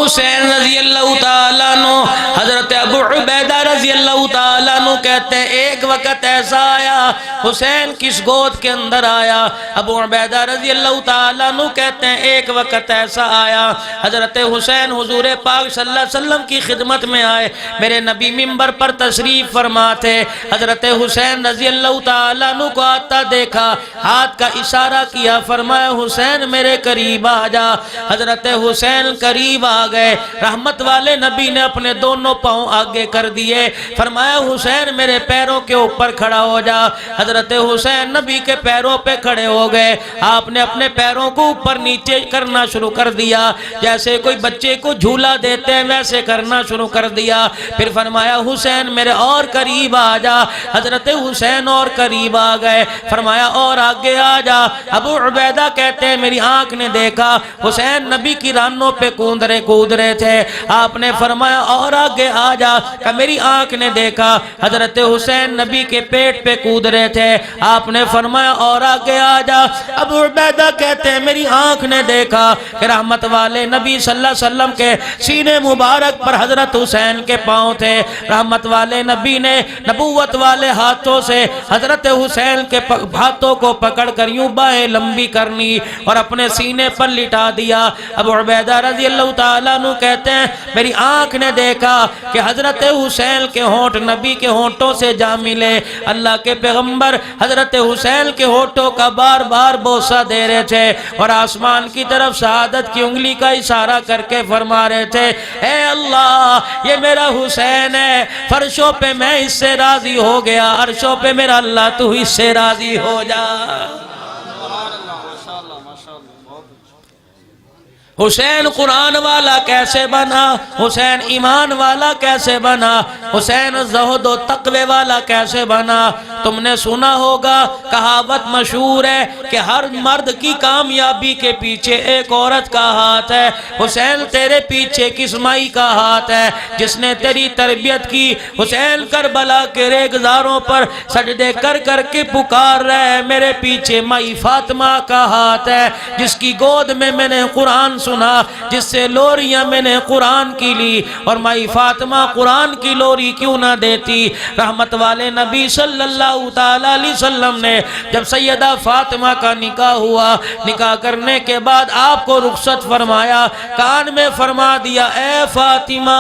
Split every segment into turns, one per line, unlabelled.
حسین رضی اللہ تعالیٰ عنہ حضرت ابو عبیدہ رضی اللہ تعالیٰ عنہ کہتے ہیں ایک وقت ایسا آیا حسین کس گود کے اندر آیا. ابو عبیدہ رضی اللہ تعالیٰ عنہ کہتے ہیں ایک وقت ایسا آیا حضرت حسین حضور پاک صلی اللہ علیہ وسلم کی خدمت میں آئے. میرے نبی منبر پر تشریف فرما تھے. حضرت حسین رضی اللہ تعالیٰ عنہ کو آتا دیکھا, ہاتھ کا اشارہ کیا, فرمایا حسین میرے قریب آ جا. حضرت حسین قریب آ گئے. رحمت والے نبی نے اپنے دونوں پاؤں آگے کر دیے, فرمایا حسین میرے پیروں کے اوپر کھڑا ہو جا. حضرت حسین نبی کے پیروں پہ کھڑے ہو گئے. آپ نے اپنے پیروں کو اوپر نیچے کرنا شروع کر دیا, جیسے کوئی بچے کو جھولا دیتے ہیں ویسے کرنا شروع کر دیا. پھر فرمایا حسین میرے اور قریب آ جا. حضرت حسین اور قریب آ گئے. فرمایا اور آگے آ جا. ابو عبیدہ کہتے ہیں میری آنکھ نے دیکھا حسین نبی کی رانوں پہ کود رہے تھے. آپ نے فرمایا اور آگے آ جا. کہ میری آنکھ نے دیکھا حضرت حسین نبی کے پیٹ پہ کود رہے تھے. آپ نے فرمایا اور آگے آ جا. ابو عبیدہ کہتے ہیں میری آنکھ نے دیکھا کہ رحمت والے نبی صلی اللہ علیہ وسلم کے سینے مبارک پر حضرت حسین کے پاؤں تھے. رحمت والے نبی نے نبوت والے ہاتھوں سے حضرت حسین کے ہاتھوں کو پکڑ کر یوں باہیں لمبی کرنی اور اپنے سینے پر لٹا دیا. ابو عبیدہ رضی اللہ تعالیٰ عنہ کہتے ہیں میری آنکھ نے دیکھا کہ حضرت حسین کے ہونٹ نبی کے ہونٹوں سے جا ملے. اللہ کے پیغمبر حضرت حسین کے ہونٹوں کا بار بار بوسہ دے رہے تھے اور آسمان کی طرف شہادت کی انگلی کا اشارہ کر کے فرما رہے تھے اے اللہ یہ میرا حسین ہے, فرشوں پہ میں اس سے راضی ہو گیا, عرشوں پہ میرا اللہ تو اس سے راضی ہو جا. حسین قرآن والا کیسے بنا, حسین ایمان والا کیسے بنا, حسین زہد و تقوی والا کیسے بنا. تم نے سنا ہوگا کہاوت مشہور ہے کہ ہر مرد کی کامیابی کے پیچھے ایک عورت کا ہاتھ ہے. حسین تیرے پیچھے کس مائی کا ہاتھ ہے جس نے تیری تربیت کی. حسین کربلا کے ریگزاروں پر سجدے کر کر کے پکار رہے میرے پیچھے مائی فاطمہ کا ہاتھ ہے جس کی گود میں میں نے قرآن سنا, جس سے لوریاں میں نے قرآن کی لی. اور مائی فاطمہ قرآن کی لوری کیوں نہ دیتی. رحمت والے نبی صلی اللہ تعالیٰ علیہ وسلم نے جب سیدہ فاطمہ کا نکاح ہوا, نکاح کرنے کے بعد آپ کو رخصت فرمایا, کان میں فرما دیا اے فاطمہ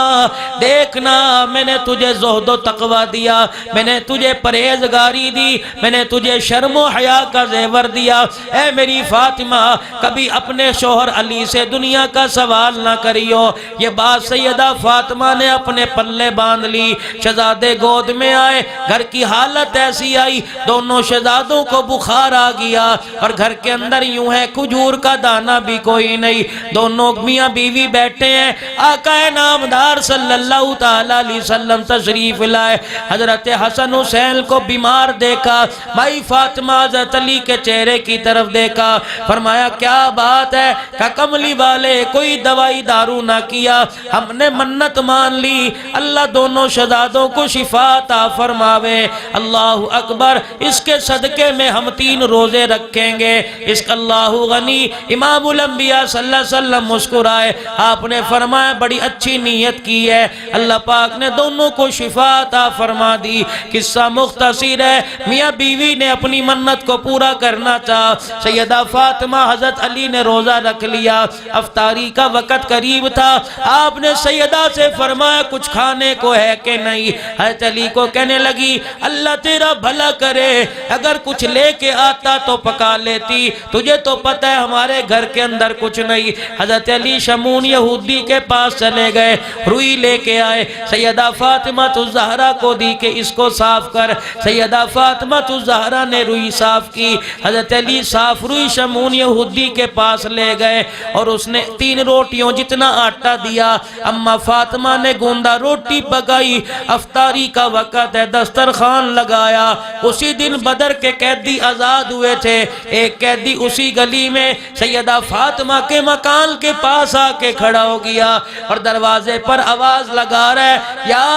دیکھنا میں نے تجھے زہد و تقوی دیا, میں نے تجھے پرہیزگاری دی, میں نے تجھے شرم و حیا کا زیور دیا. اے میری فاطمہ کبھی اپنے شوہر علی سے دنیا کا سوال نہ کریو. یہ بات سیدہ فاطمہ نے اپنے پلے باندھ لی. شہزادے گود میں آئے, گھر کی حالت ایسی آئی دونوں شہزادوں کو بخار آ گیا اور گھر کے اندر یوں ہے کھجور کا دانہ بھی کوئی نہیں. دونوں میاں بیوی بیٹھے ہیں, آقا نامدار صلی اللہ تعالیٰ علیہ وسلم تشریف لائے. حضرت حسن حسین کو بیمار دیکھا, بھائی فاطمہ حضرت علی کے چہرے کی طرف دیکھا, فرمایا کیا بات ہے. کہ کملی والے کوئی دوائی دارو نہ کیا, ہم نے منت مان لی اللہ دونوں شہزادوں کو شفا عطا فرماوے. اللہ اکبر, اس کے صدقے میں ہم 3 روزے رکھیں گے. اس کا اللہ غنی. امام الانبیاء صلی اللہ علیہ وسلم مسکرائے, آپ نے فرمایا بڑی اچھی نیت کی ہے, اللہ پاک نے دونوں کو شفا عطا فرما دی. قصہ مختصر ہے, میاں بیوی نے اپنی منت کو پورا کرنا چاہا. سیدہ فاطمہ حضرت علی نے روزہ رکھ لیا, افطاری کا وقت قریب تھا. آپ نے سیدہ سے فرمایا کچھ کھانے کو ہے کہ نہیں. حضرت علی کو کہنے لگی اللہ تیرا بھلا کرے, اگر کچھ لے کے آتا تو پکا لیتی, تجھے تو پتہ ہے ہمارے گھر کے اندر کچھ نہیں. حضرت علی شمون یہودی کے پاس چلے گئے, روئی لے کے آئے, سیدہ فاطمہ الزہرا کو دی کہ اس کو صاف کر. سیدہ فاطمہ الزہرا نے روئی صاف کی. حضرت علی صاف روئی شمون یہودی کے پاس لے گئے اور اس نے 3 روٹیوں جتنا آٹا دیا. اما فاطمہ نے گوندا روٹی پکائی. افطاری کا وقت ہے, دسترخوان لگایا. اسی دن بدر کے قیدی آزاد ہوئے تھے. ایک قیدی اسی گلی میں سیدہ فاطمہ کے مکان کے پاس آ کے کھڑا ہو گیا اور دروازے پر آواز لگا رہا ہے یا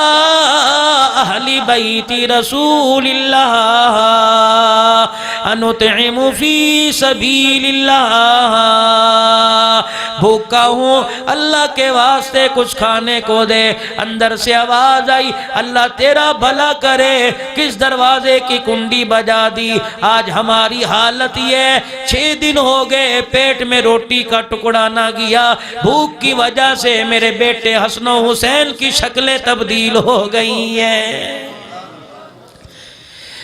اہل بیت رسول اللہ انطعم فی سبیل اللہ بھوکا ہوں، اللہ کے واسطے کچھ کھانے کو دے۔ اندر سے آواز آئی، اللہ تیرا بھلا کرے، کس دروازے کی کنڈی بجا دی۔ آج ہماری حالت یہ 6 دن ہو گئے پیٹ میں روٹی کا ٹکڑا نہ گیا، بھوک کی وجہ سے میرے بیٹے حسن و حسین کی شکلیں تبدیل ہو گئی ہیں۔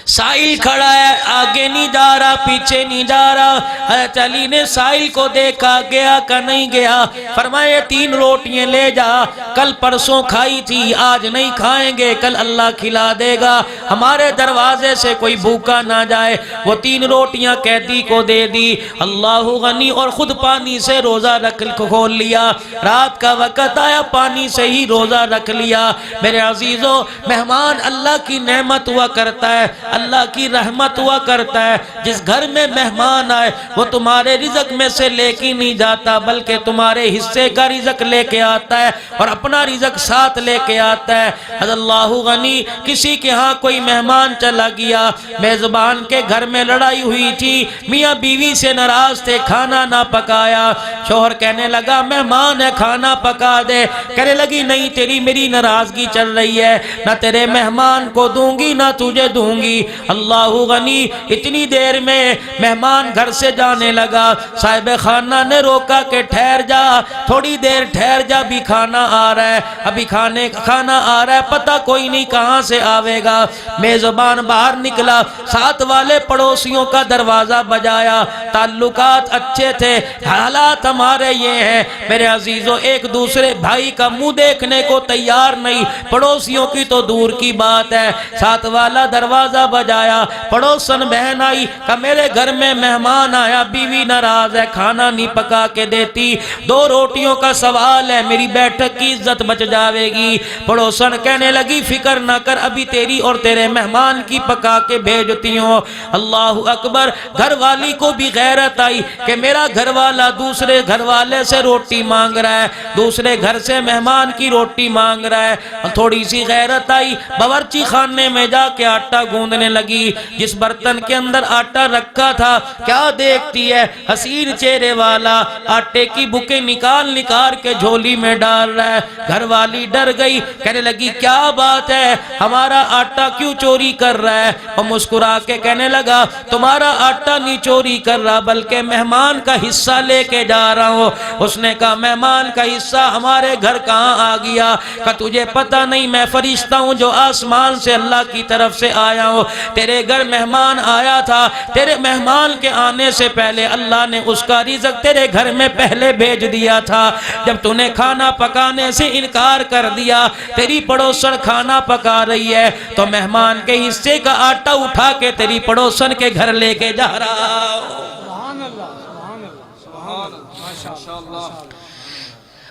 سائل کھڑا ہے، آگے نہیں جا رہا، پیچھے نہیں جا رہا۔ حضرت علی نے سائل کو دیکھا، گیا کہ نہیں گیا؟ فرمایا 3 روٹیاں لے جا، کل پرسوں کھائی تھی، آج نہیں کھائیں گے، کل اللہ کھلا دے گا، ہمارے دروازے سے کوئی بھوکا نہ جائے۔ وہ 3 روٹیاں قیدی کو دے دی، اللہ غنی، اور خود پانی سے روزہ کھول لیا۔ رات کا وقت آیا، پانی سے ہی روزہ رکھ لیا۔ میرے عزیزو، مہمان اللہ کی نعمت ہوا کرتا ہے، اللہ کی رحمت ہوا کرتا ہے۔ جس گھر میں مہمان آئے وہ تمہارے رزق میں سے لے کے نہیں جاتا، بلکہ تمہارے حصے کا رزق لے کے آتا ہے اور اپنا رزق ساتھ لے کے آتا ہے۔ حضرت اللہ غنی کسی کے ہاں کوئی مہمان چلا گیا، میزبان کے گھر میں لڑائی ہوئی تھی، میاں بیوی سے ناراض تھے، کھانا نہ پکایا۔ شوہر کہنے لگا مہمان ہے کھانا پکا دے، کہنے لگی نہیں تیری میری ناراضگی چل رہی ہے، نہ تیرے مہمان کو دوں گی نہ تجھے دوں گی۔ اللہ غنی اتنی دیر میں مہمان گھر سے جانے لگا، صاحب خانہ نے روکا کہ ٹھہر جا، تھوڑی دیر ٹھہر جا، بھی کھانا آ رہا ہے، ابھی کھانا آ رہا ہے، پتہ کوئی نہیں کہاں سے آوے گا۔ میزبان باہر نکلا، ساتھ والے پڑوسیوں کا دروازہ بجایا، تعلقات اچھے تھے، حالات ہمارے یہ ہیں میرے عزیزو، ایک دوسرے بھائی کا منہ دیکھنے کو تیار نہیں، پڑوسیوں کی تو دور کی بات ہے۔ ساتھ والا دروازہ بجایا، پڑوسن بہن آئی کہ میرے گھر میں مہمان آیا، بیوی ناراض ہے، کھانا نہیں پکا کے دیتی، 2 روٹیوں کا سوال ہے، میری بیٹھک کی عزت بچ جاوے گی۔ پڑوسن کہنے لگی فکر نہ کر، ابھی تیری اور تیرے مہمان کی پکا کے بھیجتی ہوں۔ اللہ اکبر، گھر والی کو بھی غیرت آئی کہ میرا گھر والا دوسرے گھر والے سے روٹی مانگ رہا ہے، دوسرے گھر سے مہمان کی روٹی مانگ رہا ہے۔ تھوڑی سی غیرت آئی، باورچی خانے میں جا کے آٹا گوندنے لگی، جس برتن کے اندر آٹا رکھا تھا کیا دیکھتی ہے، حسین چہرے والا آٹے کی بکیں نکال نکال کے جھولی میں ڈال رہا ہے۔ گھر والی ڈر گئی، کہنے لگی کیا بات ہے، ہمارا آٹا کیوں چوری کر رہا ہے؟ اور مسکرا کے کہنے لگا تمہارا آٹا نہیں چوری کر رہا، بلکہ مہمان کا حصہ لے کے جا رہا ہوں۔ اس نے کہا مہمان کا حصہ ہمارے گھر کہاں آ گیا؟ کہ تجھے پتہ نہیں میں فرشتہ ہوں جو آسمان سے اللہ کی طرف سے آیا ہوں، تیرے گھر مہمان آیا تھا، تیرے مہمان کے آنے سے پہلے اللہ نے اس کا رزق تیرے گھر میں پہلے بھیج دیا تھا۔ جب تو نے کھانا پکانے سے انکار کر دیا، تیری پڑوسن کھانا پکا رہی ہے، تو مہمان کے حصے کا آٹا اٹھا کے تیری پڑوسن کے گھر لے کے جا رہا ہوں۔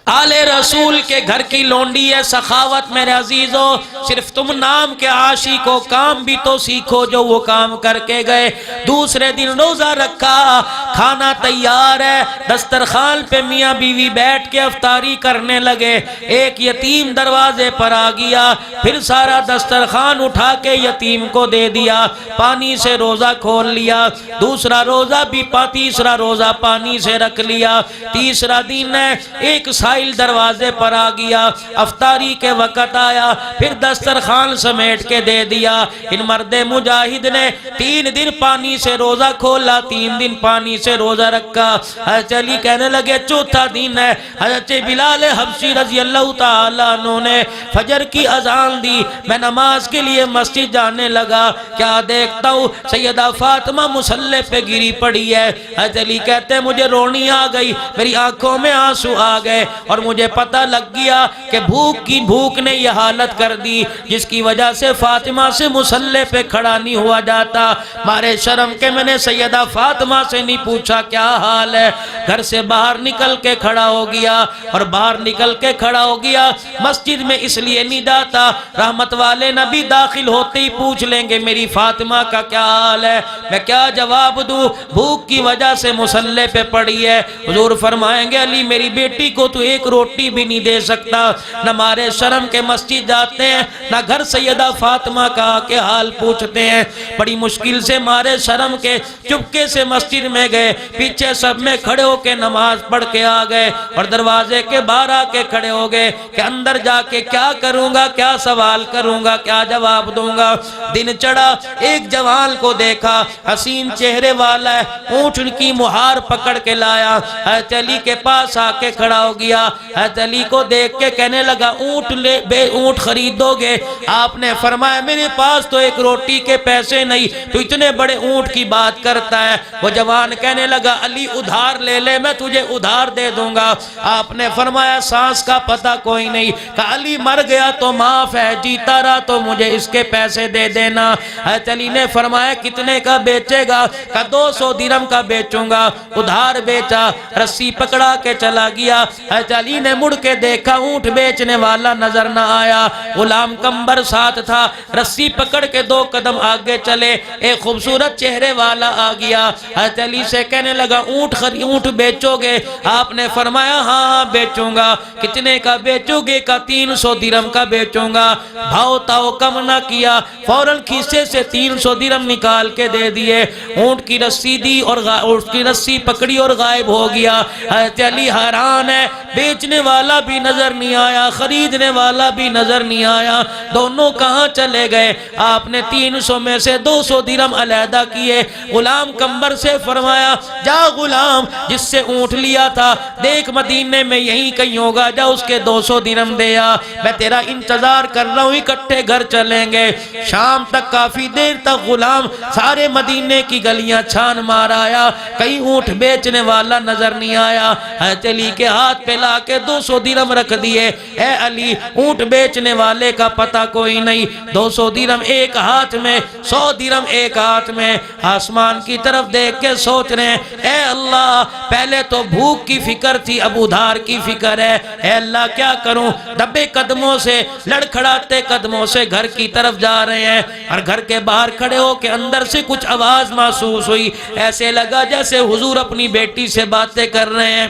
آل رسول کے گھر کی لونڈی ہے سخاوت میرے عزیزو، صرف تم نام کے عاشق ہو، کام بھی تو سیکھو جو وہ کام کر کے گئے۔ دوسرے دن روزہ رکھا، کھانا تیار ہے، دسترخوان پہ میاں بیوی بیٹھ کے افطاری کرنے لگے، ایک یتیم دروازے پر آ گیا، پھر سارا دسترخوان اٹھا کے یتیم کو دے دیا، پانی سے روزہ کھول لیا، دوسرا روزہ بھی تیسرا روزہ پانی سے رکھ لیا۔ تیسرا دن ہے، ایک دروازے پر آ گیا، افطاری کے وقت آیا، پھر دسترخوان سمیٹ کے دے دیا۔ ان مرد مجاہد نے 3 دن پانی سے روزہ کھولا، 3 دن پانی سے روزہ رکھا۔ حضرت علی کہنے لگے چوتھا دن ہے، حضرت بلال حبشی رضی اللہ تعالیٰ عنہ نے فجر کی اذان دی، میں نماز کے لیے مسجد جانے لگا، کیا دیکھتا ہوں سیدہ فاطمہ مصلی پہ گری پڑی ہے۔ حضرت علی کہتے ہیں مجھے رونی آ گئی، میری آنکھوں میں آنسو آ گئے، اور مجھے پتہ لگ گیا کہ بھوک نے یہ حالت کر دی جس کی وجہ سے فاطمہ سے مصلی پہ کھڑا نہیں ہوا جاتا۔ مارے شرم کے میں نے سیدہ فاطمہ سے نہیں پوچھا کیا حال ہے، گھر سے باہر نکل کے کھڑا ہو گیا، اور باہر نکل کے کھڑا ہو گیا۔ مسجد میں اس لیے نہیں جاتا، رحمت والے نبی داخل ہوتے ہی پوچھ لیں گے میری فاطمہ کا کیا حال ہے، میں کیا جواب دوں، بھوک کی وجہ سے مصلی پہ پڑی ہے۔ حضور فرمائیں گے علی میری بیٹی کو تو ایک روٹی بھی نہیں دے سکتا، نہ مارے شرم کے مسجد جاتے ہیں، نہ گھر سیدہ فاطمہ کا کے حال پوچھتے ہیں، بڑی مشکل سے مارے شرم کے چپکے سے مسجد میں گئے، پیچھے سب میں کھڑے ہو کے نماز پڑھ کے آ گئے اور دروازے کے باہر آ کے کھڑے ہو گئے کہ اندر جا کے کیا کروں گا، کیا سوال کروں گا، کیا جواب دوں گا۔ دن چڑھا، ایک جوان کو دیکھا، حسین چہرے والا ہے، اونٹ کی مہار پکڑ کے لایا، حضرت علی کے پاس آ کے کھڑا ہو گیا، حضرت علی کو دیکھ کے کہنے لگا اونٹ خریدو گے؟ آپ نے فرمایا میرے پاس تو ایک روٹی کے پیسے نہیں، تو اتنے بڑے اونٹ کی بات کرتا ہے۔ وہ جوان کہنے لگا علی ادھار لے لے، میں تجھے ادھار دے دوں گا۔ آپ نے فرمایا سانس کا پتہ کوئی نہیں، کہ علی مر گیا تو معاف ہے، جیتا رہا تو مجھے اس کے پیسے دے دینا۔ حضرت علی نے فرمایا کتنے کا بیچے گا؟ کہ 200 درہم کا بیچوں گا۔ ادھار بیچا، رسی پکڑا کے چلا گیا۔ حضرت علی نے مڑ کے دیکھا، اونٹ بیچنے والا نظر نہ آیا، غلام کمبر ساتھ تھا، رسی پکڑ کے 2 قدم آگے چلے، ایک خوبصورت چہرے والا آ گیا، حضرت علی سے کہنے لگا اونٹ بیچو گے؟ آپ نے فرمایا ہاں بیچوں گا۔ کتنے کا بیچو گے؟ کا 300 درہم کا بیچوں گا۔ بھاؤ تاؤ کم نہ کیا، فوراً کھیسے سے 300 درہم نکال کے دے دیے، اونٹ کی رسی دی اور اونٹ کی رسی پکڑی اور غائب ہو گیا۔ حضرت علی حیران ہے، بیچنے والا بھی نظر نہیں آیا، خریدنے والا بھی نظر نہیں آیا، دونوں کہاں چلے گئے؟ آپ نے 300 میں سے 200 درہم علیحدہ کیے، غلام کمبر سے فرمایا جا غلام، جس سے اونٹ لیا تھا دیکھ مدینے میں یہیں کہیں ہوگا، جا اس کے 200 درہم دیا، میں تیرا انتظار کر رہا ہوں، اکٹھے گھر چلیں گے۔ شام تک کافی دیر تک غلام سارے مدینے کی گلیاں چھان مار آیا، کہیں اونٹ بیچنے والا نظر نہیں آیا۔ حضرت علی کے ہاتھ پہ لا کے 200 درہم رکھ دیے، اے علی اونٹ بیچنے والے کا پتہ کوئی نہیں، 200 درہم ایک ہاتھ میں، 100 درہم ایک ہاتھ میں، آسمان کی طرف دیکھ کے سوچ رہے ہیں اے اللہ پہلے تو بھوک کی فکر تھی، اب ادھار کی فکر ہے، اے اللہ کیا کروں؟ دبے قدموں سے، لڑکھڑاتے قدموں سے گھر کی طرف جا رہے ہیں، اور گھر کے باہر کھڑے ہو کے اندر سے کچھ آواز محسوس ہوئی، ایسے لگا جیسے حضور اپنی بیٹی سے باتیں کر رہے ہیں۔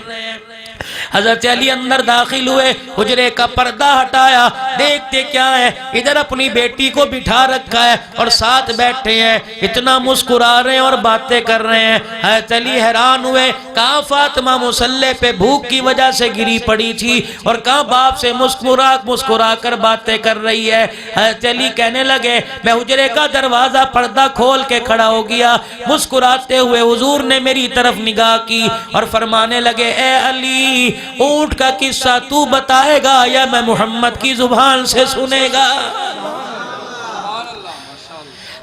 حضرت علی اندر داخل ہوئے، حجرے کا پردہ ہٹایا، دیکھتے کیا ہے، ادھر اپنی بیٹی کو بٹھا رکھا ہے اور ساتھ بیٹھے ہیں، اتنا مسکرا رہے ہیں اور باتیں کر رہے ہیں۔ حضرت علی حیران ہوئے، کہاں فاطمہ مصلی پہ بھوک کی وجہ سے گری پڑی تھی اور کہاں باپ سے مسکرا کر باتیں کر رہی ہے۔ حضرت علی کہنے لگے میں حجرے کا دروازہ پردہ کھول کے کھڑا ہو گیا، مسکراتے ہوئے حضور نے میری طرف نگاہ کی اور فرمانے لگے اے علی اونٹ کا قصہ تو بتائے گا یا میں محمد کی زبان سے سنے گا؟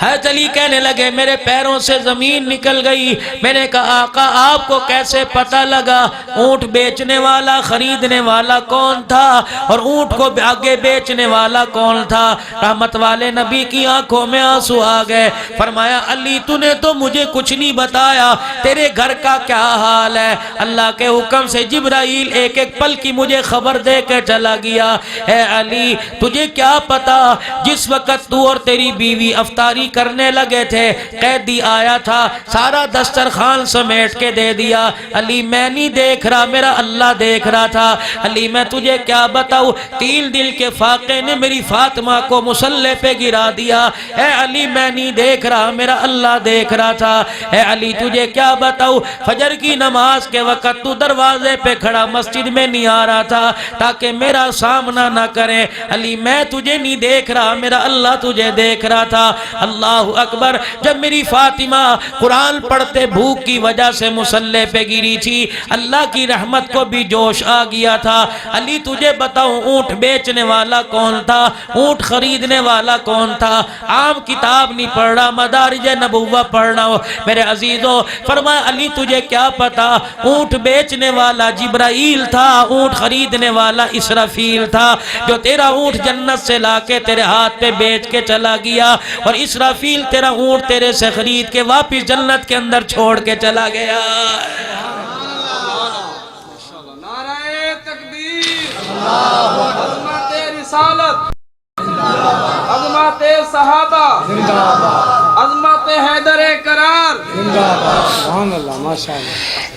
حضرت علی کہنے لگے میرے پیروں سے زمین نکل گئی، میں نے کہا آقا آپ کو کیسے پتہ لگا اونٹ بیچنے والا خریدنے والا کون تھا اور اونٹ کو آگے بیچنے والا کون تھا؟ رحمت والے نبی کی آنکھوں میں آنسو آ گئے، فرمایا علی تو نے تو مجھے کچھ نہیں بتایا، تیرے گھر کا کیا حال ہے؟ اللہ کے حکم سے جبرائیل ایک ایک پل کی مجھے خبر دے کے چلا گیا۔ اے علی تجھے کیا پتا جس وقت تو اور تیری بیوی افطاری کرنے لگے تھے قیدی آیا تھا، سارا دسترخوان سمیٹ کے دے دیا۔ علی میں نہیں دیکھ رہا، میرا اللہ دیکھ رہا تھا۔ علی میں تجھے کیا بتاؤں، 3 دل کے فاقے نے میری فاطمہ کو مصلی پہ گرا دیا۔ اے علی میں نہیں دیکھ رہا، میرا اللہ دیکھ رہا تھا۔ اے علی تجھے کیا بتاؤں، فجر کی نماز کے وقت تو دروازے پہ کھڑا مسجد میں نہیں آ رہا تھا تاکہ میرا سامنا نہ کرے۔ علی میں تجھے نہیں دیکھ رہا، میرا اللہ تجھے دیکھ رہا تھا۔ اللہ اکبر، جب میری فاطمہ قرآن پڑھتے بھوک کی وجہ سے مصلی پہ گری تھی، اللہ کی رحمت کو بھی جوش آ گیا تھا۔ علی تجھے بتاؤں اونٹ بیچنے والا کون تھا، اونٹ خریدنے والا کون تھا؟ عام کتاب نہیں پڑھ رہا، مدارج نبوہ پڑھنا ہو میرے عزیزوں۔ فرمایا علی تجھے کیا پتا، اونٹ بیچنے والا جبرائیل تھا، اونٹ خریدنے والا اسرافیل تھا، جو تیرا اونٹ جنت سے لا کے تیرے ہاتھ پہ بیچ کے چلا گیا، اور اسرافیل تیرا اونٹ تیرے سے خرید کے واپس جنت کے اندر چھوڑ کے چلا گیا۔
نعرہ تکبیر، عظمت رسالت، عظمت صحابہ، عظمت حیدر کرار،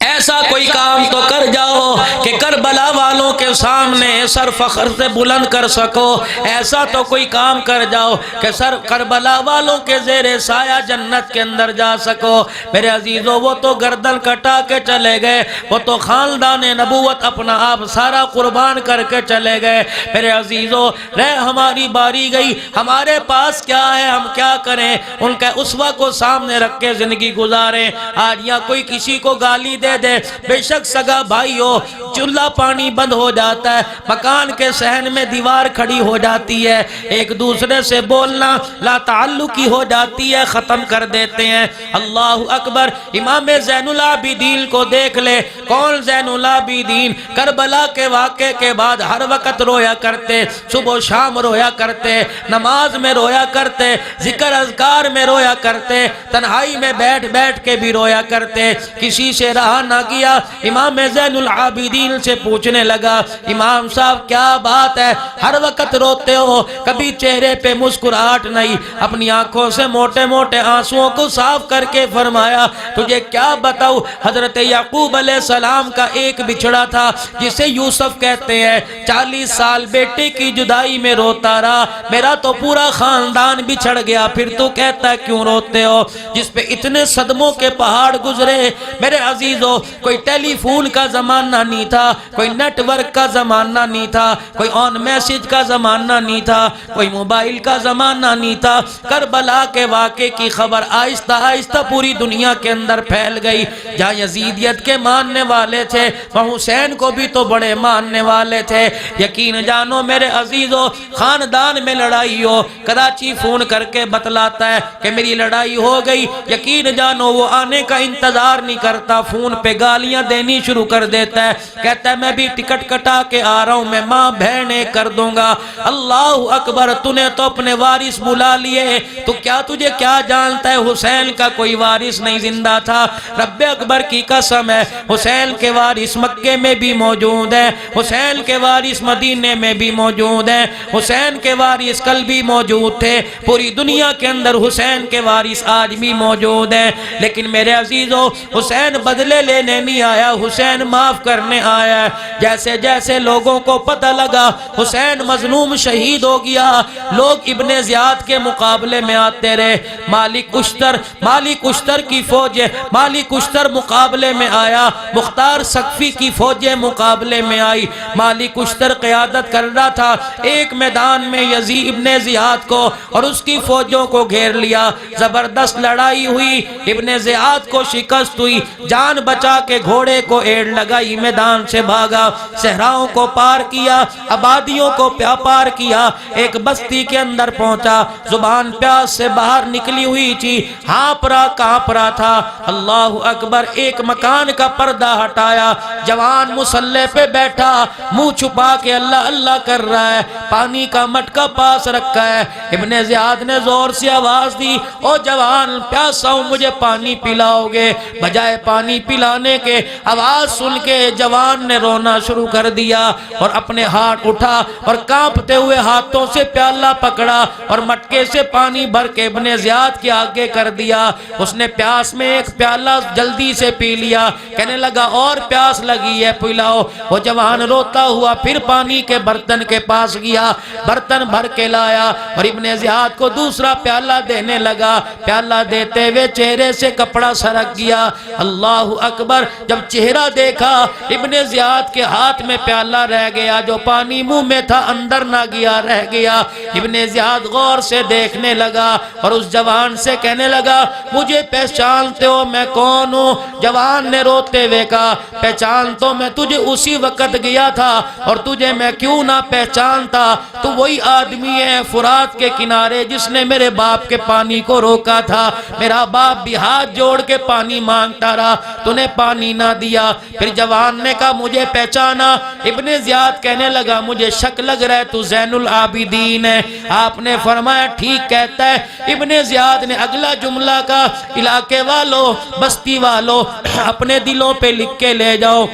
اے ایسا کوئی کام تو کر جاؤ کہ کربلا والوں کے سامنے سر فخر سے بلند کر سکو، ایسا تو کوئی کام کر جاؤ کہ سر کربلا والوں کے زیر سایہ جنت کے اندر جا سکو۔ میرے عزیزو وہ تو گردن کٹا کے چلے گئے، وہ تو خاندان نبوت اپنا آپ سارا قربان کر کے چلے گئے۔ میرے عزیزو رہ ہماری باری گئی، ہمارے پاس کیا ہے، ہم کیا کریں؟ ان کے اسوہ کو سامنے رکھ کے زندگی گزاریں۔ آج یا کوئی کسی کو گالی دے دے، بے شک سگا بھائی ہو، چولہا پانی بند ہو جاتا ہے، مکان کے صحن میں دیوار کھڑی ہو جاتی ہے، ایک دوسرے سے بولنا لا تعلقی ہو جاتی ہے، ختم کر دیتے ہیں۔ اللہ اکبر، امام زین العابدین کو دیکھ لے۔ کون زین العابدین؟ کربلا کے واقعے کے بعد ہر وقت رویا کرتے، صبح و شام رویا کرتے، نماز میں رویا کرتے، ذکر اذکار میں رویا کرتے، تنہائی میں بیٹھ بیٹھ کے بھی رویا کرتے۔ کسی سے رہا نہ کیا، امام زین العابدین سے پوچھنے لگا، امام صاحب کیا بات ہے، ہر وقت روتے ہو، کبھی چہرے پہ مسکراہٹ نہیں؟ اپنی آنکھوں سے موٹے موٹے آنسوؤں کو صاف کر کے فرمایا، تجھے کیا بتاؤ، حضرت یعقوب علیہ السلام کا ایک بچڑا تھا جسے یوسف کہتے ہیں، 40 سال بیٹے کی جدائی میں روتا رہا، میرا تو پورا خاندان بچھڑ گیا، پھر تو کہتا ہے کیوں روتے ہو؟ جس پہ اتنے صدموں کے پہاڑ گزرے۔ میرے عزیزو کوئی ٹیلی فون کا زمانہ نہیں تھا، کوئی نیٹ ورک کا زمانہ نہیں تھا، کوئی آن میسج کا زمانہ نہیں تھا، کوئی موبائل کا زمانہ نہیں تھا۔ کربلا کے واقعے کی خبر آہستہ آہستہ پوری دنیا کے اندر پھیل گئی۔ جہاں یزیدیت کے ماننے والے تھے وہاں حسین کو بھی تو بڑے ماننے والے تھے۔ یقین جانو میرے عزیزو، خاندان میں لڑائی ہو، کراچی فون کر کے بتلاتا ہے کہ میری لڑائی ہو گئی، یقین جانو وہ آنے کا انتظار نہیں کرتا، فون پہ گالیاں دینی شروع کر دیتا ہے، کہتا ہے میں بھی ٹکٹ کٹا کے آ رہا ہوں، میں ماں بہنیں کر دوں گا۔ اللہ اکبر، تو نے تو اپنے وارث بلا لیے، تو کیا تجھے کیا جانتا ہے حسین کا کوئی وارث نہیں زندہ تھا؟ رب اکبر کی قسم ہے، حسین کے وارث مکے میں بھی موجود ہیں، حسین کے وارث مدینے میں بھی موجود ہیں، حسین کے وارث کل بھی موجود تھے، پوری دنیا کے اندر حسین کے وارث آج بھی موجود ہیں۔ لیکن میرے عزیزو، حسین بدلے لینے نہیں آیا، حسین معاف کرنے آیا ہے۔ جیسے جیسے لوگوں کو پتہ لگا حسین مظلوم شہید ہو گیا، لوگ ابن زیاد کے مقابلے میں آتے رہے۔ مالک اشتر کی فوج، مالک اشتر مقابلے میں آیا، مختار سقفی کی فوجیں مقابلے میں آئی۔ مالک اشتر قیادت کر رہا تھا، ایک میدان میں یزید ابن زیاد کو اور اس کی فوجوں کو گھیر لیا، زبردست لڑائی ہوئی، ابن زیاد کو شکست ہوئی، جان بچا کے گھوڑے کو ایڑ لگائی، میدان سے بھاگا، صحراؤں کو پار کیا، آبادیوں کو پار کیا، ایک بستی کے اندر پہنچا، زبان پیاس سے باہر نکلی ہوئی تھی، ہانپ رہا کانپ رہا تھا۔ اللہ اکبر، ایک مکان کا پردہ ہٹایا، جوان مصلی پہ بیٹھا، منہ چھپا کے اللہ اللہ کر رہا ہے، پانی کا مٹکا پاس رکھا ہے۔ ابن زیاد نے زور سے آواز دی، او جوان پیاسا ہوں، مجھے پانی پلاؤ گے؟ بجائے پانی پلانے کے آواز سن کے جوان نے رونا شروع کر دیا اور اپنے ہاتھ اٹھا اور کانپتے ہوئے ہاتھوں سے پیالہ پکڑا اور مٹکے سے پانی بھر کے ابن زیاد کے آگے کر دیا۔ اس نے پیاس میں ایک پیالہ جلدی سے پی لیا، کہنے لگا اور پیاس لگی ہے پلاؤ۔ وہ جوان روتا ہوا پھر پانی کے برتن کے پاس گیا، برتن بھر کے لایا اور ابن زیاد کو دوسرا پیالہ دینے لگا۔ پیالہ دیتے ہوئے چہرے سے کپڑا سرک گیا۔ اللہ اکبر، جب چہرہ دیکھا ابن زیاد کے ہاتھ میں پیالہ رہ گیا، جو پانی منہ میں تھا اندر نہ گیا، رہ گیا۔ ابن زیاد غور سے دیکھنے لگا اور اس جوان سے کہنے لگا، مجھے پہچانتے ہو میں کون ہوں؟ جوان نے روتے ہوئے کہا، پہچان تو میں تجھے اسی وقت گیا تھا، اور تجھے میں کیوں نہ پہچانتا، تو وہی آدمی ہے فرات کے کنارے جس نے میرے باپ کے پانی کو روکا تھا۔ میرا باپ بھی ہاتھ جوڑ کے پانی مانگتا رہا، تو نے پانی نہ دیا۔ پھر جوان نے کہا مجھے پہچانا؟ ابن زیاد کہنے لگا مجھے شک لگ رہا ہے تو زین العابدین ہے۔ ہے۔ آپ نے فرمایا ٹھیک کہتا ہے۔ ابن زیاد نے اگلا جملہ کا علاقے والوں، بستی والوں اپنے دلوں پہ لکھ کے لے جاؤ۔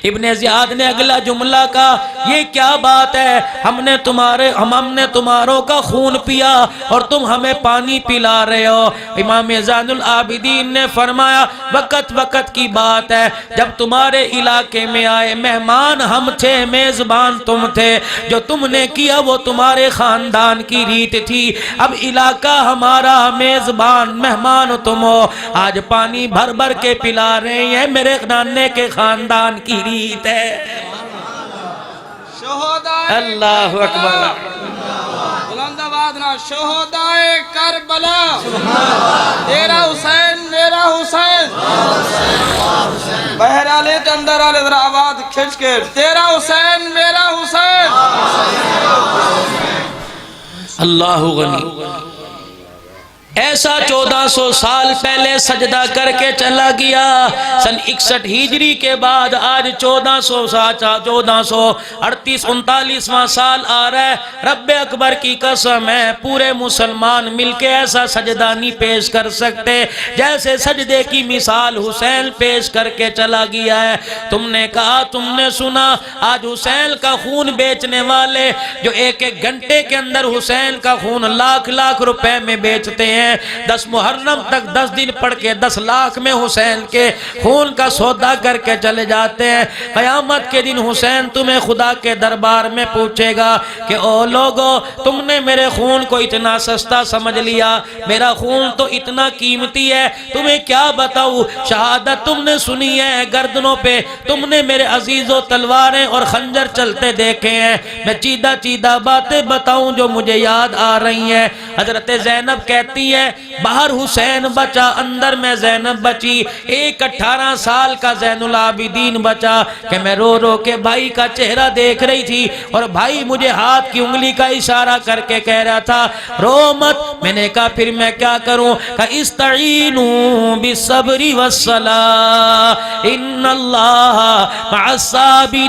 ابن زیاد نے اگلا جملہ کا یہ کیا بات ہے، ہم نے تمہاروں کا خون پیا اور تم ہمیں پانی پلا رہے ہو۔ امام زین العابدین نے فرمایا وقت کی بات ہے، جب تمہارے علاقے میں آئے مہمان ہم تھے، میزبان تم تھے، جو تم نے کیا وہ تمہارے خاندان کی ریت تھی، اب علاقہ ہمارا، میزبان مہمان تم ہو، آج پانی بھر بھر کے پلا رہے ہیں، میرے نانے کے خاندان کی ریت ہے۔ اللہ اکبر،
بلند آواز نہ شہدائے کربلا، تیرا حسین میرا حسین، بہرحالے کے اندر آلے ذرا آواز کھنچ کے، تیرا حسین میرا حسین۔
اللہ غنی، ایسا 1400 سال پہلے سجدہ کر کے چلا گیا، سن 61 ہجری کے بعد آج 1438واں سال آ رہا ہے۔ رب اکبر کی قسم ہے پورے مسلمان مل کے ایسا سجدہ نہیں پیش کر سکتے جیسے سجدے کی مثال حسین پیش کر کے چلا گیا ہے۔ تم نے کہا، تم نے سنا، آج حسین کا خون بیچنے والے جو ایک گھنٹے کے اندر حسین کا خون لاکھ روپے میں بیچتے ہیں، 10 محرم تک 10 دن پڑھ کے 10 لاکھ میں حسین کے خون کا سودا کر کے چلے جاتے ہیں۔ قیامت کے دن حسین تمہیں خدا کے دربار میں پوچھے گا کہ او لوگو، تم نے میرے خون کو اتنا سستا سمجھ لیا، میرا خون تو اتنا قیمتی ہے، تمہیں کیا بتاؤں، شہادت تم نے سنی ہے گردنوں پہ، تم نے میرے عزیزوں تلواریں اور خنجر چلتے دیکھے ہیں، میں چیدہ باتیں بتاؤں جو مجھے یاد آ رہی ہیں۔ حضرت زینب کہتی ہے باہر حسین بچا، اندر میں زینب بچی، ایک 18 سال کا زین العابدین بچا کہ میں رو کے بھائی کا چہرہ دیکھ رہی تھی اور بھائی مجھے ہاتھ کی انگلی کا اشارہ کر کے کہہ رہا تھا رو مت۔ میں نے کہا پھر میں کیا کروں؟ کہ استعینوا بالصبر والصلاۃ ان اللہ مع الصابرین۔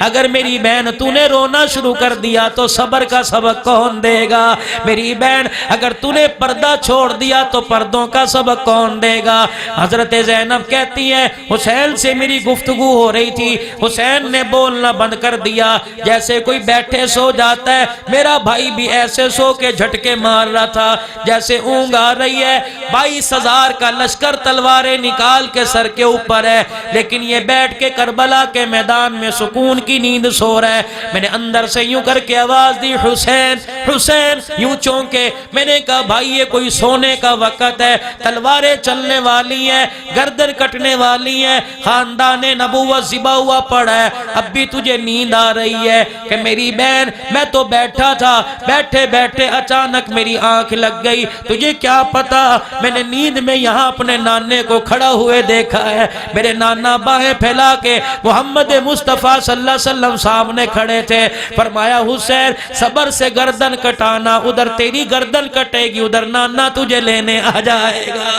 اگر میری بہن تو نے رونا شروع کر دیا تو صبر کا سبق کون دے گا؟ میری بہن اگر تو نے پردہ چھوڑ دیا تو پردوں کا سبق کون دے گا؟ حضرت زینب کہتی ہے حسین سے میری گفتگو ہو رہی تھی، حسین نے بولنا بند کر دیا، جیسے کوئی بیٹھے سو جاتا ہے، میرا بھائی بھی ایسے سو کے جھٹکے مار رہا تھا جیسے اونگ آ رہی ہے۔ 22,000 کا لشکر تلواریں نکال کے سر کے اوپر ہے، لیکن یہ بیٹھ کے کربلا کے میدان میں سکون کی نیند سو رہا ہے۔ میں نے اندر سے یوں کر کے آواز دی حسین حسین، یوں چونکے میں نے کہا بھائی یہ کوئی سونے کا وقت ہے، تلواریں چلنے والی ہیں، گردن کٹنے والی ہیں، خاندان نبوت ذبح ہوا پڑا ہے، اب بھی تجھے نیند آ رہی ہے؟ کہ میری بہن میں تو بیٹھا تھا، بیٹھے بیٹھے اچانک میری آنکھ لگ گئی، تجھے کیا پتا میں نے نیند میں یہاں اپنے نانے کو کھڑا ہوئے دیکھا ہے۔ میرے نانا باہیں پھیلا کے محمد مصطفیٰ صلی اللہ علیہ وسلم سامنے کھڑے تھے، فرمایا حسین صبر سے گردن کٹانا، ادھر تیری گردن کٹے گی، ادھر نانا تجھے لینے آ جائے گا۔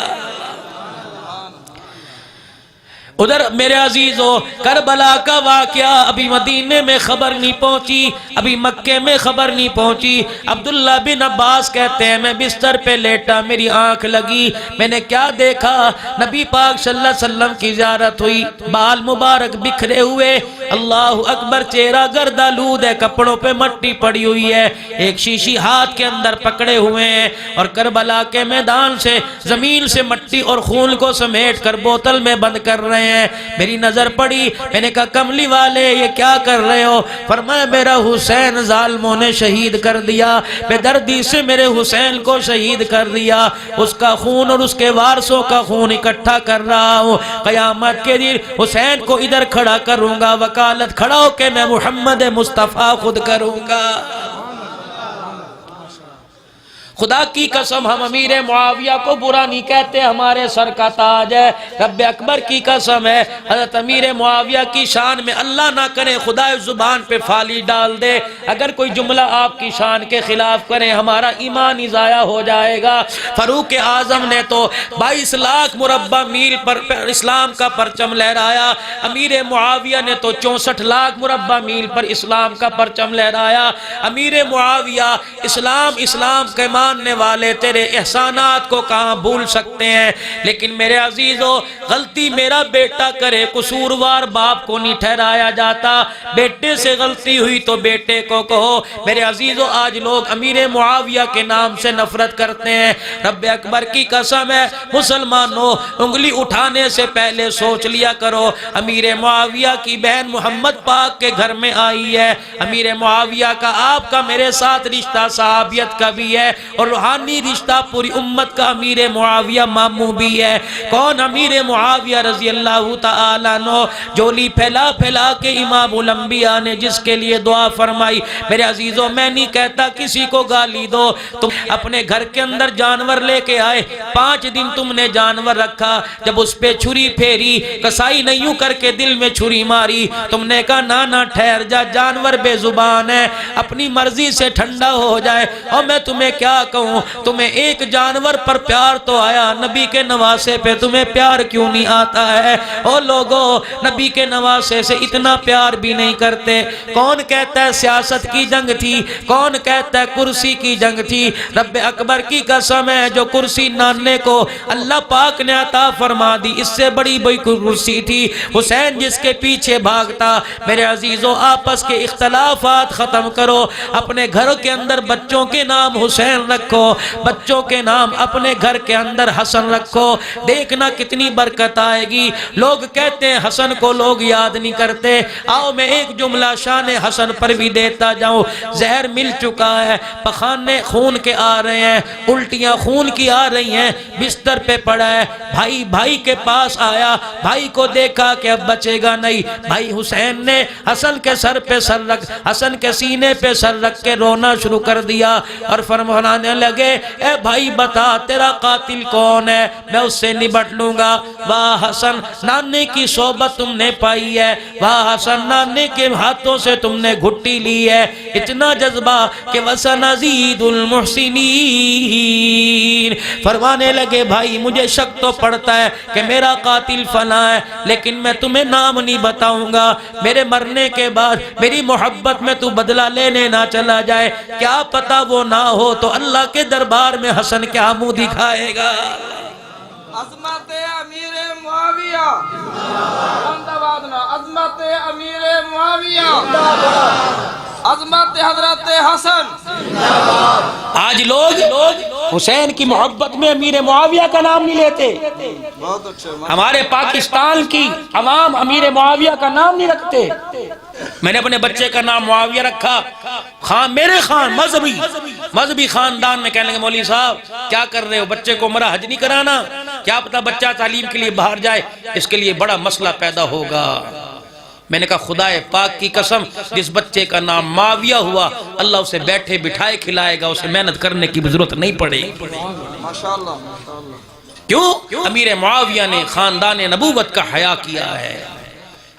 ادھر میرے عزیزو کربلا کا واقعہ ابھی مدینے میں خبر نہیں پہنچی، ابھی مکے میں خبر نہیں پہنچی۔ عبداللہ بن عباس کہتے ہیں میں بستر پہ لیٹا، میری آنکھ لگی، میں نے کیا دیکھا؟ نبی پاک صلی اللہ علیہ وسلم کی زیارت ہوئی، بال مبارک بکھرے ہوئے، اللہ اکبر، چہرہ گرد آلود ہے، کپڑوں پہ مٹی پڑی ہوئی ہے، ایک شیشی ہاتھ کے اندر پکڑے ہوئے ہیں اور کربلا کے میدان سے زمین سے مٹی اور خون کو سمیٹ کر بوتل میں بند کر رہے ہیں۔ میری نظر پڑی، میں نے کہا کملی والے یہ کیا کر رہے ہو؟ فرمایا میرا حسین ظالموں نے شہید کر دیا، بے دردی سے میرے حسین کو شہید کر دیا، اس کا خون اور اس کے وارثوں کا خون اکٹھا کر رہا ہوں، قیامت کے دن حسین کو ادھر کھڑا کروں گا، وکالت کھڑا ہو کے میں محمد مصطفیٰ خود کروں گا۔ خدا کی قسم ہم امیر معاویہ کو برا نہیں کہتے، ہمارے سر کا تاج ہے، رب اکبر کی قسم ہے۔ حضرت امیر معاویہ کی شان میں اللہ نہ کرے خدا زبان پہ فالی ڈال دے، اگر کوئی جملہ آپ کی شان کے خلاف کرے ہمارا ایمان ہی ضائع ہو جائے گا۔ فاروق اعظم نے تو 22 لاکھ مربع میل پر اسلام کا پرچم لہرایا، امیر معاویہ نے تو 64 لاکھ مربع میل پر اسلام کا پرچم لہرایا۔ امیر معاویہ اسلام کے ماننے والے تیرے احسانات کو کہاں بھول سکتے ہیں، لیکن میرے عزیزو غلطی میرا بیٹا کرے قصوروار باپ کو نہیں ٹھہرایا جاتا، بیٹے سے غلطی ہوئی تو بیٹے کو کہو۔ میرے عزیزو آج لوگ امیر معاویہ کے نام سے نفرت کرتے ہیں، رب اکبر کی قسم ہے مسلمانوں انگلی اٹھانے سے پہلے سوچ لیا کرو، امیر معاویہ کی بہن محمد پاک کے گھر میں آئی ہے، امیر معاویہ کا آپ کا میرے ساتھ رشتہ صحابیت کا بھی ہے اور روحانی رشتہ پوری امت کا امیر معاویہ ماموں بھی ہے۔ کون امیر معاویہ رضی اللہ تعالیٰ عنہ، جولی پھیلا پھیلا کے امام الانبیاء نے جس کے لیے دعا فرمائی۔ میرے عزیزوں میں نہیں کہتا کسی کو گالی دو، تم اپنے گھر کے اندر جانور لے کے آئے، 5 دن تم نے جانور رکھا، جب اس پہ چھری پھیری کسائی نہیں یوں کر کے دل میں چھری ماری، تم نے کہا نانا ٹھہر جا، جانور بے زبان ہے، اپنی مرضی سے ٹھنڈا ہو جائے، اور میں تمہیں کیا کہوں، تمہیں ایک جانور پر پیار تو آیا، نبی کے نواسے پہ تمہیں پیار کیوں نہیں آتا ہے؟ او لوگو نبی کے نواسے سے اتنا پیار بھی نہیں کرتے۔ کون کہتا ہے سیاست کی جنگ تھی، کون کہتا ہے کرسی کی جنگ تھی؟ رب اکبر کی قسم ہے جو کرسی نانے کو اللہ پاک نے عطا فرما دی، اس سے بڑی بڑی کرسی تھی، حسین جس کے پیچھے بھاگتا۔ میرے عزیزوں آپس کے اختلافات ختم کرو، اپنے گھر کے اندر بچوں کے نام حسین رکھو، بچوں کے نام اپنے گھر کے اندر حسن رکھو، دیکھنا کتنی برکت آئے گی۔ لوگ کہتے ہیں حسن کو لوگ یاد نہیں کرتے، آؤ میں ایک جملہ شان حسن پر بھی دیتا جاؤں۔ زہر مل چکا ہے، پخانے خون کے آ رہے ہیں، الٹیاں خون کی آ رہی ہیں، بستر پہ پڑا ہے، بھائی کے پاس آیا، بھائی کو دیکھا کہ اب بچے گا نہیں، بھائی حسین نے حسن کے سر پہ سر رکھ، حسن کے سینے پہ سر رکھ کے رونا شروع کر دیا اور فرمانے لگے اے بھائی بتا تیرا قاتل کون ہے، میں اس سے نبٹ لوں گا۔ واہ حسن نانے کی صحبت تم نے پائی ہے، واہ حسن نانے کے ہاتھوں سے تم نے گھٹی لی ہے، اتنا جذبہ کہ وَسَنَزِيدُ الْمُحْسِنِينَ۔ فرمانے لگے بھائی مجھے شک تو پڑتا ہے کہ میرا قاتل فلاں ہے، لیکن میں تمہیں نام نہیں بتاؤں گا، میرے مرنے کے بعد میری محبت میں تو بدلہ لینے نہ چلا جائے، کیا پتا وہ نہ ہو تو اللہ کے دربار میں حسن کیا منہ دکھائے گا۔
عظمت امیر معاویہ عظمت امیر معاویہ، عظمت حضرت حسن۔
آج لوگ حسین کی محبت میں امیر معاویہ کا نام نہیں لیتے،
بہت اچھے
ہمارے پاکستان کی عوام امیر معاویہ کا نام نہیں رکھتے۔ میں نے اپنے بچے کا نام معاویہ رکھا، خان میرے خان مذہبی خاندان میں کہنے لگے مولوی صاحب کیا کر رہے ہو، بچے کو عمرہ حج نہیں کرانا، کیا پتا بچہ تعلیم کے لیے باہر جائے، اس کے لیے بڑا مسئلہ پیدا ہوگا۔ میں نے کہا خدا پاک کی قسم جس بچے کا نام معاویہ ہوا اللہ اسے بیٹھے بٹھائے کھلائے گا، اسے محنت کرنے کی ضرورت نہیں پڑے گی۔
ماشاءاللہ۔
کیوں؟ امیر معاویہ نے خاندان نبوت کا حیا کیا ہے۔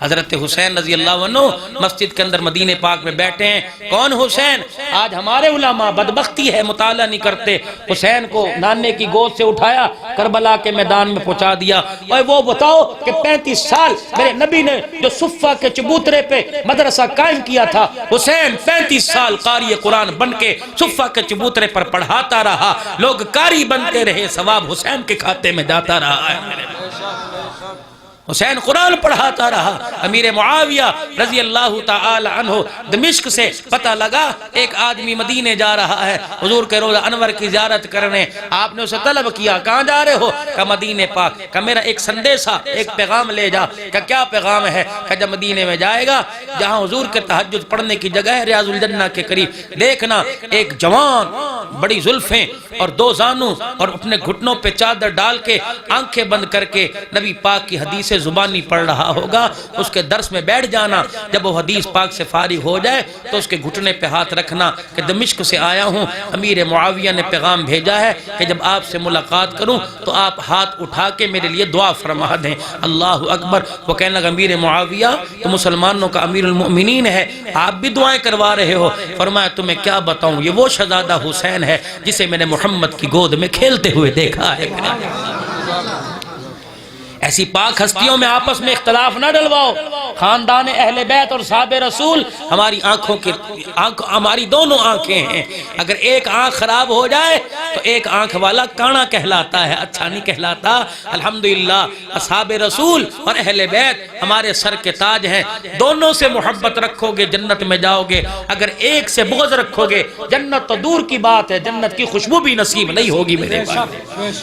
حضرت حسین رضی اللہ عنہ مسجد کے اندر مدینہ پاک میں بیٹھے ہیں، کون حسین؟ آج ہمارے علماء بدبختی ہے مطالعہ نہیں کرتے، حسین کو نانے کی گود سے اٹھایا کربلا کے میدان میں پہنچا دیا، اور وہ بتاؤ کہ 35 سال میرے نبی نے جو صفہ کے چبوترے پہ مدرسہ قائم کیا تھا، حسین 35 سال قاری قرآن بن کے صفہ کے چبوترے پر پڑھاتا رہا، لوگ قاری بنتے رہے، ثواب حسین کے کھاتے میں جاتا رہا ہے۔ حسین قرآن پڑھاتا رہا۔ امیر معاویہ رضی اللہ تعالی عنہ دمشق سے پتہ لگا ایک آدمی مدینے جا رہا ہے، حضور کے روضہ انور کی زیارت کرنے، آپ نے اسے طلب کیا کہاں جا رہے ہو؟ کہ مدینے پاک۔ کہ میرا ایک سندیسہ ایک پیغام لے جا۔ کہ کیا پیغام ہے؟ کہ جب مدینے میں جائے گا جہاں حضور کے تہجد پڑھنے کی جگہ ہے ریاض الجنہ کے قریب، دیکھنا ایک جوان بڑی زلفیں اور دو زانوں اور اپنے گھٹنوں پہ چادر ڈال کے آنکھیں بند کر کے نبی پاک کی حدیث زبانی پڑھ رہا ہوگا، اس کے درس میں بیٹھ جانا، جب وہ حدیث پاک سے فارغ ہو جائے تو اس کے گھٹنے پہ ہاتھ رکھنا کہ دمشق سے آیا ہوں، امیر معاویہ نے پیغام بھیجا ہے کہ جب آپ سے ملاقات کروں تو آپ ہاتھ اٹھا کے میرے لیے دعا فرما دیں۔ اللہ اکبر۔ وہ کہنے لگا امیر معاویہ تو مسلمانوں کا امیر المؤمنین ہے، آپ بھی دعائیں کروا رہے ہو؟ فرمایا تمہیں کیا بتاؤں، یہ وہ شہزادہ حسین ہے جسے میں نے محمد کی گود میں کھیلتے ہوئے دیکھا ہے۔ ایسی پاک ہستیوں میں آپس میں اختلاف نہ ڈلواؤ۔ خاندان اہل بیت اور صحابہ رسول ہماری ہماری دونوں آنکھیں ہیں، اگر ایک آنکھ خراب ہو جائے تو ایک آنکھ والا کانا کہلاتا ہے، اچھا نہیں کہلاتا۔ الحمدللہ اصحاب رسول اور اہل بیت ہمارے سر کے تاج ہیں، دونوں سے محبت رکھو گے جنت میں جاؤ گے، اگر ایک سے بغض رکھو گے جنت تو دور کی بات ہے، جنت کی خوشبو بھی نصیب نہیں ہوگی میرے بھائی۔